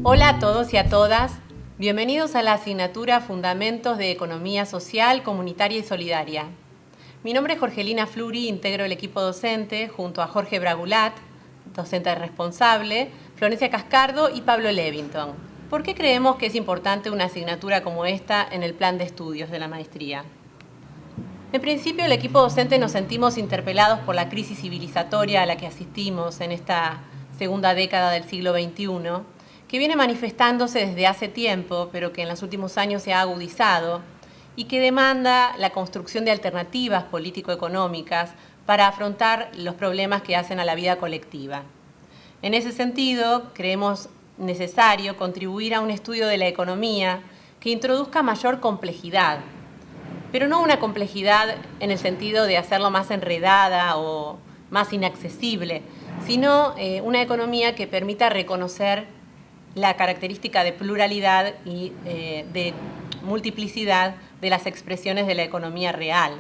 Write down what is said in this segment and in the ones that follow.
Hola a todos y a todas, bienvenidos a la asignatura Fundamentos de Economía Social, Comunitaria y Solidaria. Mi nombre es Jorgelina Fluri, integro el equipo docente junto a Jorge Bragulat, docente responsable, Florencia Cascardo y Pablo Levington. ¿Por qué creemos que es importante una asignatura como esta en el plan de estudios de la maestría? En principio, el equipo docente nos sentimos interpelados por la crisis civilizatoria a la que asistimos en esta segunda década del siglo XXI, que viene manifestándose desde hace tiempo, pero que en los últimos años se ha agudizado y que demanda la construcción de alternativas político-económicas para afrontar los problemas que hacen a la vida colectiva. En ese sentido, creemos necesario contribuir a un estudio de la economía que introduzca mayor complejidad, pero no una complejidad en el sentido de hacerlo más enredada o más inaccesible, sino una economía que permita reconocer la característica de pluralidad y de multiplicidad de las expresiones de la economía real.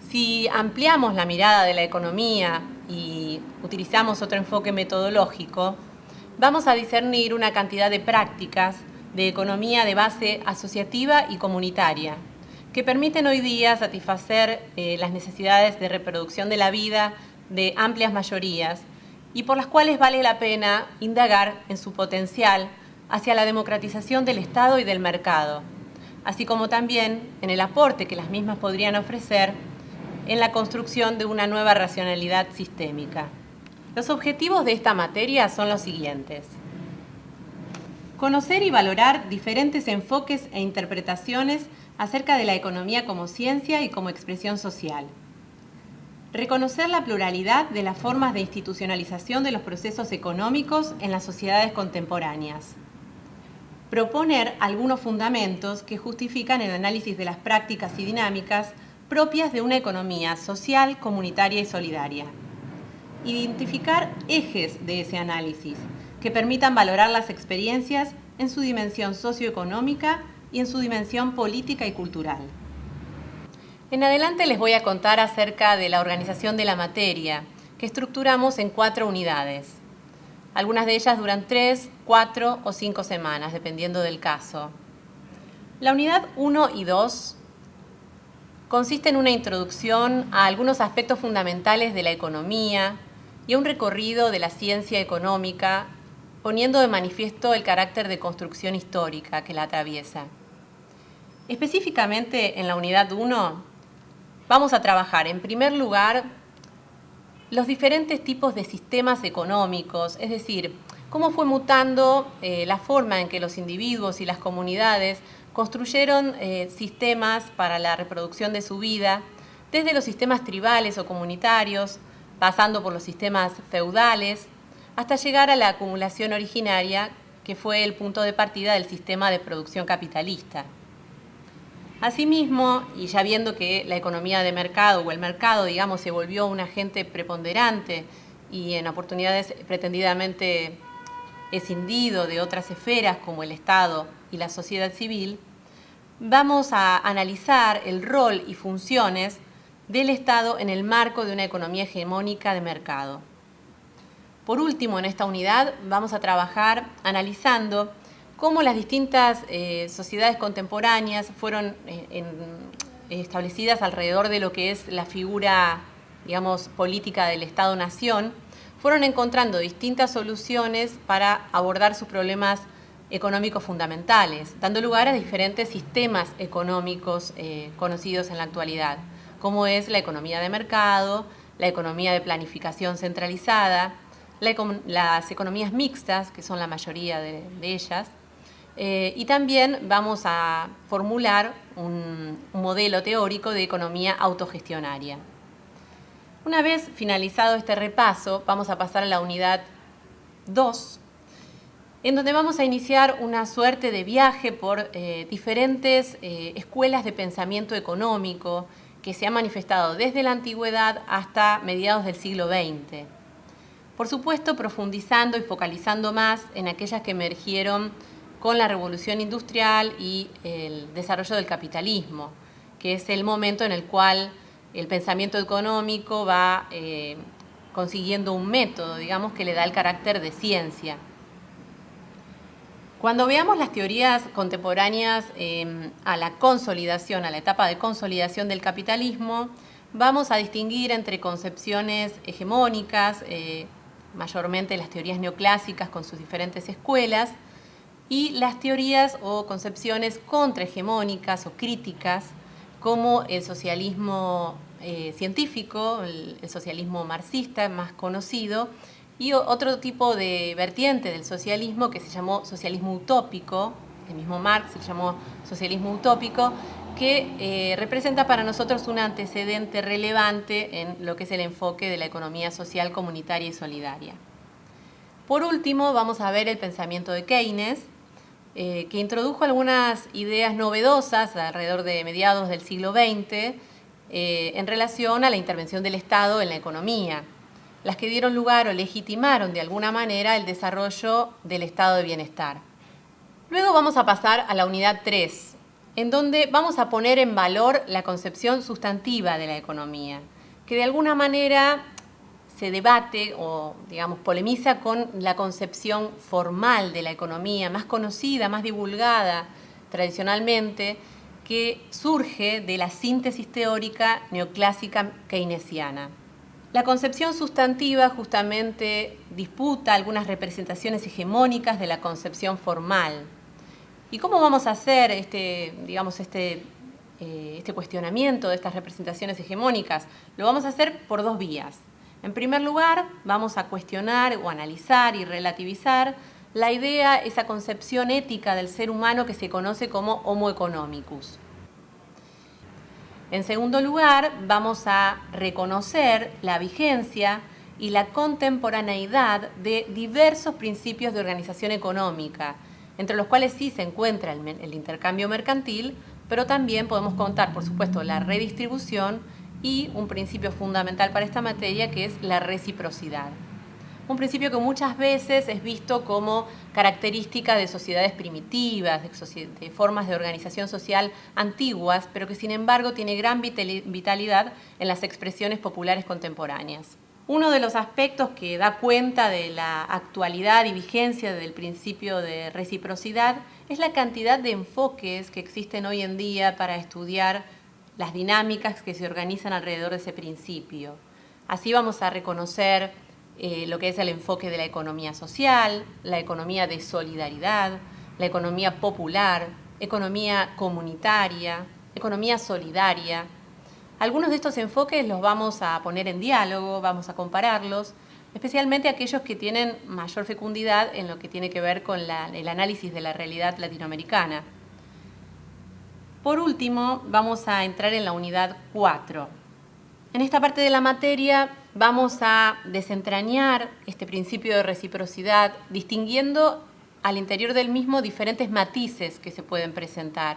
Si ampliamos la mirada de la economía y utilizamos otro enfoque metodológico, vamos a discernir una cantidad de prácticas de economía de base asociativa y comunitaria, que permiten hoy día satisfacer las necesidades de reproducción de la vida de amplias mayorías y por las cuales vale la pena indagar en su potencial hacia la democratización del Estado y del mercado, así como también en el aporte que las mismas podrían ofrecer en la construcción de una nueva racionalidad sistémica. Los objetivos de esta materia son los siguientes: conocer y valorar diferentes enfoques e interpretaciones acerca de la economía como ciencia y como expresión social. Reconocer la pluralidad de las formas de institucionalización de los procesos económicos en las sociedades contemporáneas. Proponer algunos fundamentos que justifican el análisis de las prácticas y dinámicas propias de una economía social, comunitaria y solidaria. Identificar ejes de ese análisis que permitan valorar las experiencias en su dimensión socioeconómica y en su dimensión política y cultural. En adelante les voy a contar acerca de la organización de la materia, que estructuramos en 4 unidades. Algunas de ellas duran 3, 4 o 5 semanas, dependiendo del caso. La unidad 1 y 2 consiste en una introducción a algunos aspectos fundamentales de la economía y a un recorrido de la ciencia económica, poniendo de manifiesto el carácter de construcción histórica que la atraviesa. Específicamente en la unidad 1, vamos a trabajar, en primer lugar, los diferentes tipos de sistemas económicos, es decir, cómo fue mutando la forma en que los individuos y las comunidades construyeron sistemas para la reproducción de su vida, desde los sistemas tribales o comunitarios, pasando por los sistemas feudales, hasta llegar a la acumulación originaria, que fue el punto de partida del sistema de producción capitalista. Asimismo, y ya viendo que la economía de mercado o el mercado, digamos, se volvió un agente preponderante y en oportunidades pretendidamente escindido de otras esferas como el Estado y la sociedad civil, vamos a analizar el rol y funciones del Estado en el marco de una economía hegemónica de mercado. Por último, en esta unidad vamos a trabajar analizando cómo las distintas sociedades contemporáneas fueron establecidas alrededor de lo que es la figura, digamos, política del Estado-Nación, fueron encontrando distintas soluciones para abordar sus problemas económicos fundamentales, dando lugar a diferentes sistemas económicos conocidos en la actualidad, como es la economía de mercado, la economía de planificación centralizada, las economías mixtas, que son la mayoría de ellas, y también vamos a formular un modelo teórico de economía autogestionaria. Una vez finalizado este repaso, vamos a pasar a la unidad 2, en donde vamos a iniciar una suerte de viaje por diferentes escuelas de pensamiento económico que se han manifestado desde la antigüedad hasta mediados del siglo XX. Por supuesto, profundizando y focalizando más en aquellas que emergieron con la revolución industrial y el desarrollo del capitalismo, que es el momento en el cual el pensamiento económico va consiguiendo un método, digamos, que le da el carácter de ciencia. Cuando veamos las teorías contemporáneas a la consolidación, a la etapa de consolidación del capitalismo, vamos a distinguir entre concepciones hegemónicas, mayormente las teorías neoclásicas con sus diferentes escuelas, y las teorías o concepciones contrahegemónicas o críticas, como el socialismo científico, el socialismo marxista más conocido, y otro tipo de vertiente del socialismo que se llamó socialismo utópico, el mismo Marx se llamó socialismo utópico, que representa para nosotros un antecedente relevante en lo que es el enfoque de la economía social, comunitaria y solidaria. Por último, vamos a ver el pensamiento de Keynes, que introdujo algunas ideas novedosas alrededor de mediados del siglo XX en relación a la intervención del Estado en la economía, las que dieron lugar o legitimaron de alguna manera el desarrollo del estado de bienestar. Luego vamos a pasar a la unidad 3, en donde vamos a poner en valor la concepción sustantiva de la economía, que de alguna manera se debate o, digamos, polemiza con la concepción formal de la economía, más conocida, más divulgada tradicionalmente, que surge de la síntesis teórica neoclásica keynesiana. La concepción sustantiva justamente disputa algunas representaciones hegemónicas de la concepción formal. ¿Y cómo vamos a hacer este cuestionamiento de estas representaciones hegemónicas? Lo vamos a hacer por dos vías. En primer lugar, vamos a cuestionar o analizar y relativizar la idea, esa concepción ética del ser humano que se conoce como Homo economicus. En segundo lugar, vamos a reconocer la vigencia y la contemporaneidad de diversos principios de organización económica, entre los cuales sí se encuentra el intercambio mercantil, pero también podemos contar, por supuesto, la redistribución y un principio fundamental para esta materia, que es la reciprocidad. Un principio que muchas veces es visto como característica de sociedades primitivas, de formas de organización social antiguas, pero que sin embargo tiene gran vitalidad en las expresiones populares contemporáneas. Uno de los aspectos que da cuenta de la actualidad y vigencia del principio de reciprocidad es la cantidad de enfoques que existen hoy en día para estudiar las dinámicas que se organizan alrededor de ese principio. Así vamos a reconocer lo que es el enfoque de la economía social, la economía de solidaridad, la economía popular, economía comunitaria, economía solidaria. Algunos de estos enfoques los vamos a poner en diálogo, vamos a compararlos, especialmente aquellos que tienen mayor fecundidad en lo que tiene que ver con el análisis de la realidad latinoamericana. Por último, vamos a entrar en la unidad 4. En esta parte de la materia vamos a desentrañar este principio de reciprocidad, distinguiendo al interior del mismo diferentes matices que se pueden presentar,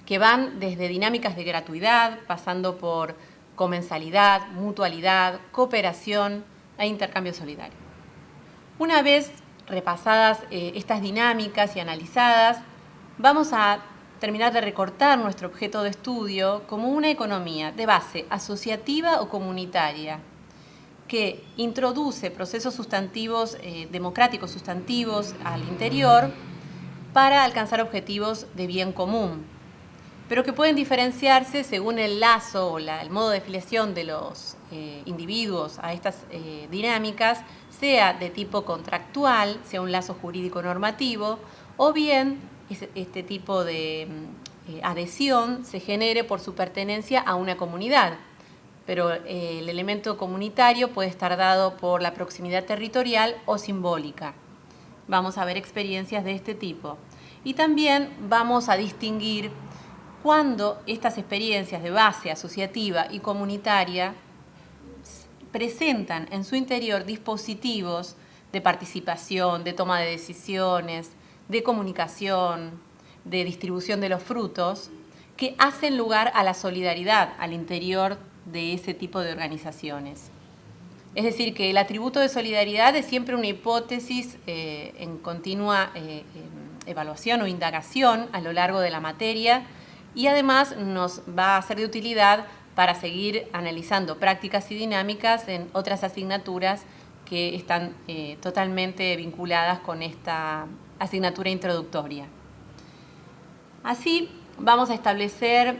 que van desde dinámicas de gratuidad, pasando por comensalidad, mutualidad, cooperación e intercambio solidario. Una vez repasadas estas dinámicas y analizadas, vamos a terminar de recortar nuestro objeto de estudio como una economía de base asociativa o comunitaria, que introduce procesos sustantivos, democráticos sustantivos al interior para alcanzar objetivos de bien común, pero que pueden diferenciarse según el lazo o el modo de afiliación de los individuos a estas dinámicas, sea de tipo contractual, sea un lazo jurídico normativo, o bien este tipo de adhesión se genere por su pertenencia a una comunidad. Pero el elemento comunitario puede estar dado por la proximidad territorial o simbólica. Vamos a ver experiencias de este tipo. Y también vamos a distinguir cuando estas experiencias de base asociativa y comunitaria presentan en su interior dispositivos de participación, de toma de decisiones, de comunicación, de distribución de los frutos, que hacen lugar a la solidaridad al interior de ese tipo de organizaciones. Es decir, que el atributo de solidaridad es siempre una hipótesis en continua evaluación o indagación a lo largo de la materia y además nos va a ser de utilidad para seguir analizando prácticas y dinámicas en otras asignaturas que están totalmente vinculadas con esta asignatura introductoria. Así vamos a establecer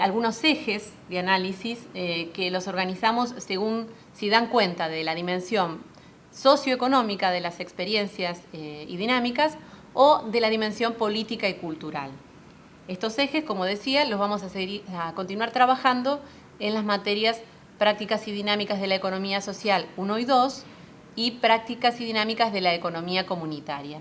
algunos ejes de análisis que los organizamos según si dan cuenta de la dimensión socioeconómica de las experiencias y dinámicas o de la dimensión política y cultural. Estos ejes, como decía, los vamos a continuar trabajando en las materias prácticas y dinámicas de la economía social 1 y 2 y prácticas y dinámicas de la economía comunitaria.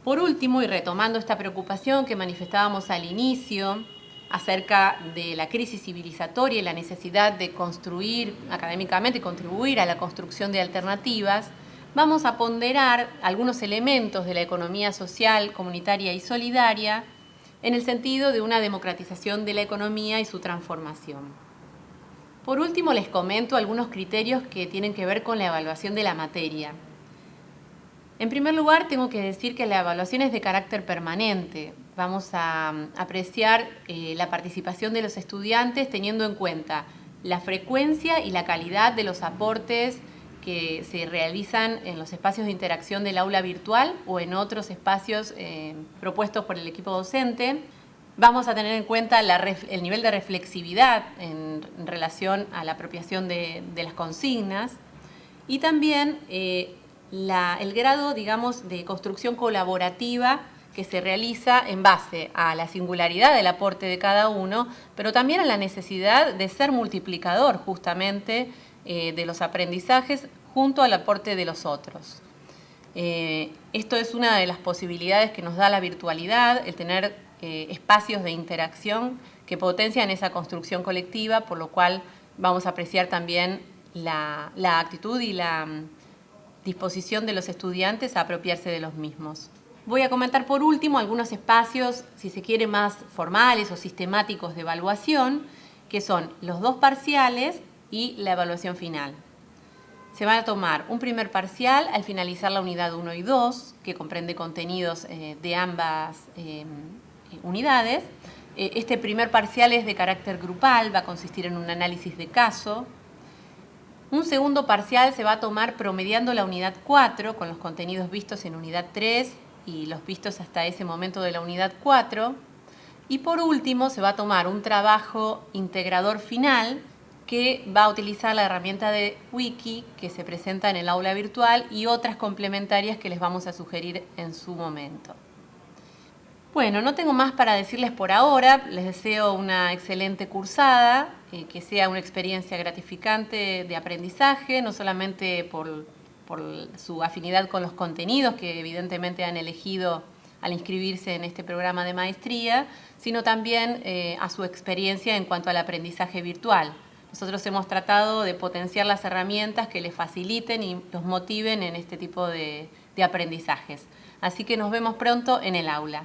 Por último, y retomando esta preocupación que manifestábamos al inicio acerca de la crisis civilizatoria y la necesidad de construir académicamente y contribuir a la construcción de alternativas, vamos a ponderar algunos elementos de la economía social, comunitaria y solidaria en el sentido de una democratización de la economía y su transformación. Por último, les comento algunos criterios que tienen que ver con la evaluación de la materia. En primer lugar, tengo que decir que la evaluación es de carácter permanente. Vamos a apreciar la participación de los estudiantes teniendo en cuenta la frecuencia y la calidad de los aportes que se realizan en los espacios de interacción del aula virtual o en otros espacios propuestos por el equipo docente. Vamos a tener en cuenta el nivel de reflexividad en relación a la apropiación de las consignas y también el grado, digamos, de construcción colaborativa que se realiza en base a la singularidad del aporte de cada uno, pero también a la necesidad de ser multiplicador justamente de los aprendizajes junto al aporte de los otros. Esto es una de las posibilidades que nos da la virtualidad, el tener espacios de interacción que potencian esa construcción colectiva, por lo cual vamos a apreciar también la actitud y la disposición de los estudiantes a apropiarse de los mismos. Voy a comentar por último algunos espacios, si se quiere, más formales o sistemáticos de evaluación, que son los 2 parciales y la evaluación final. Se van a tomar un primer parcial al finalizar la unidad 1 y 2, que comprende contenidos de ambas unidades. Este primer parcial es de carácter grupal, va a consistir en un análisis de caso. Un segundo parcial se va a tomar promediando la unidad 4 con los contenidos vistos en unidad 3 y los vistos hasta ese momento de la unidad 4. Y por último se va a tomar un trabajo integrador final que va a utilizar la herramienta de Wiki que se presenta en el aula virtual y otras complementarias que les vamos a sugerir en su momento. Bueno, no tengo más para decirles por ahora. Les deseo una excelente cursada, que sea una experiencia gratificante de aprendizaje, no solamente por su afinidad con los contenidos que evidentemente han elegido al inscribirse en este programa de maestría, sino también a su experiencia en cuanto al aprendizaje virtual. Nosotros hemos tratado de potenciar las herramientas que les faciliten y los motiven en este tipo de aprendizajes. Así que nos vemos pronto en el aula.